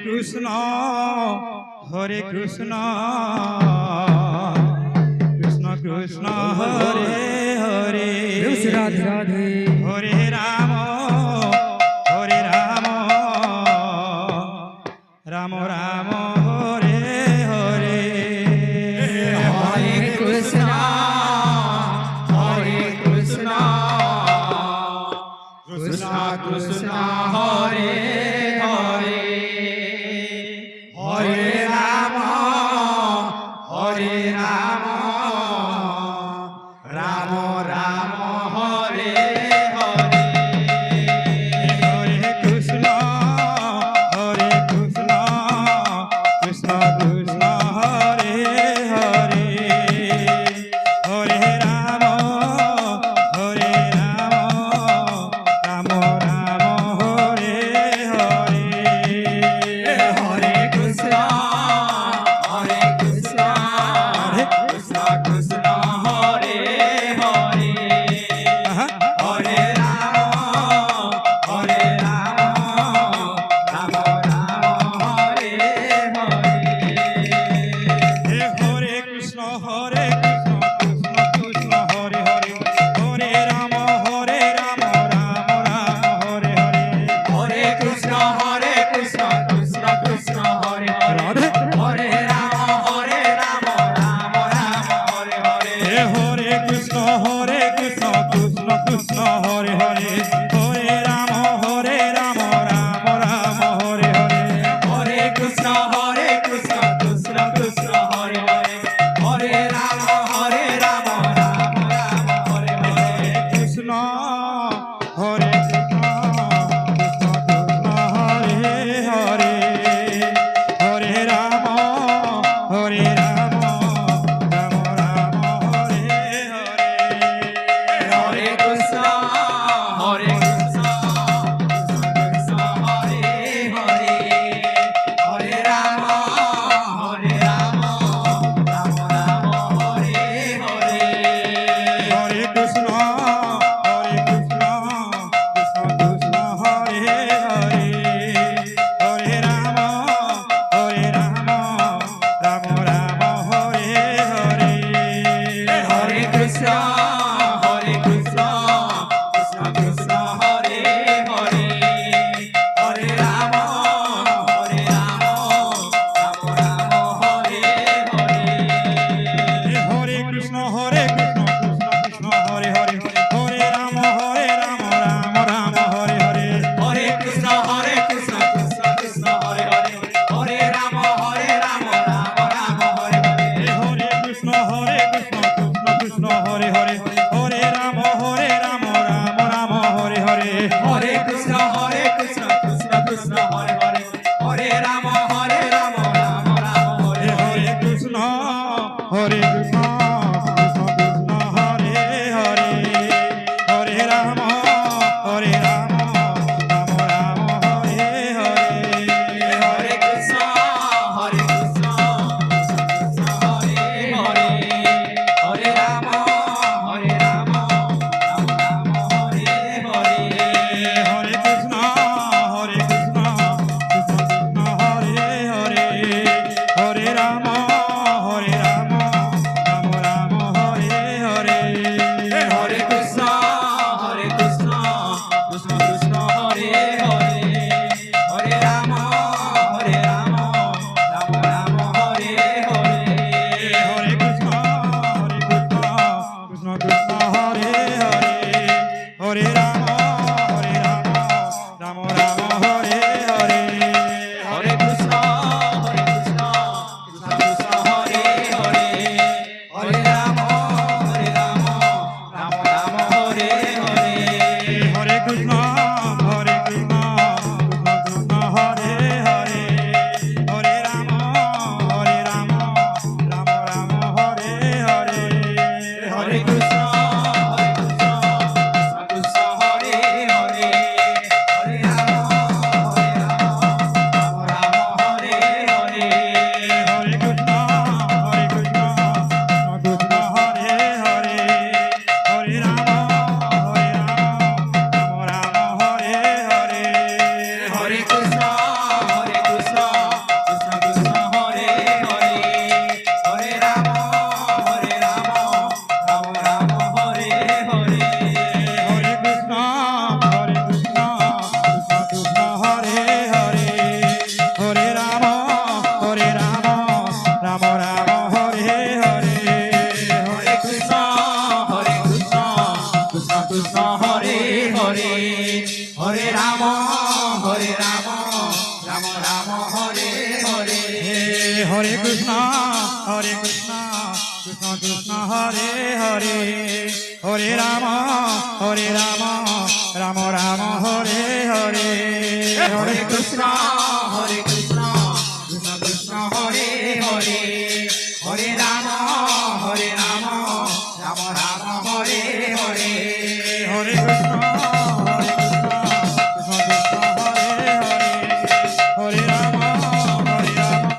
Krishna হরে Krishna Krishna Krishna Hare Hare Radhe Radhe হরে Ram Ram Ram Hare Hare Hare Krishna Krishna Krishna Hare Hare Hare Ram Ram Ram Hare Hare Hare Krishna Krishna Krishna Hare Hare Hare Ram Ram Ram Hare Hare Hare Krishna Krishna Krishna Hare Hare Hare Ram Ram Ram Hare Hare হে হরে Krishna Krishna Krishna Hare Hare Hare Ram Ram Ram Hare Hare Hare Krishna Krishna Krishna Hare Hare Hare Ram Ram Hare Hare হে হরে Krishna Krishna Krishna Hare Hare Hare Ram Ram Ram Hare Hare Hare Krishna Krishna Krishna Hare Hare Hare Ram Ram Ram Hare Hare Krishna হরে Krishna Krishna Hare Hare Hare Ram Ram Ram Hare Hare Hare Krishna Krishna Krishna Hare Hare Hare Ram Ram Ram Hare Hare Hare Krishna Krishna Krishna Hare Hare Hare Ram Ram Ram Hare Hare Hare Krishna Krishna Krishna Hare Hare Hare Ram Ram Ram Hare Hare Hare Krishna Krishna Krishna Hare Hare Hare Ram Ram Ram Hare Hare Hare Krishna Krishna Krishna Hare Hare Hare Ram Ram Ram Hare Hare Hare Krishna Krishna Krishna Hare Hare Hare Ram Ram Hare Hare Hare Krishna Krishna Krishna Hare Hare Hare Ram Ram Ram Hare Hare Hare Krishna Krishna Krishna Hare Hare Hare Ram Ram Ram Hare Hare Hare Krishna Krishna Hare Hare Hare Ram Ram Ram Hare Hare Hare Krishna Krishna Krishna হরে Ram Hare Hare Hare Krishna Krishna Krishna Hare Hare Hare Ram Ram Ram Hare Hare Hare Krishna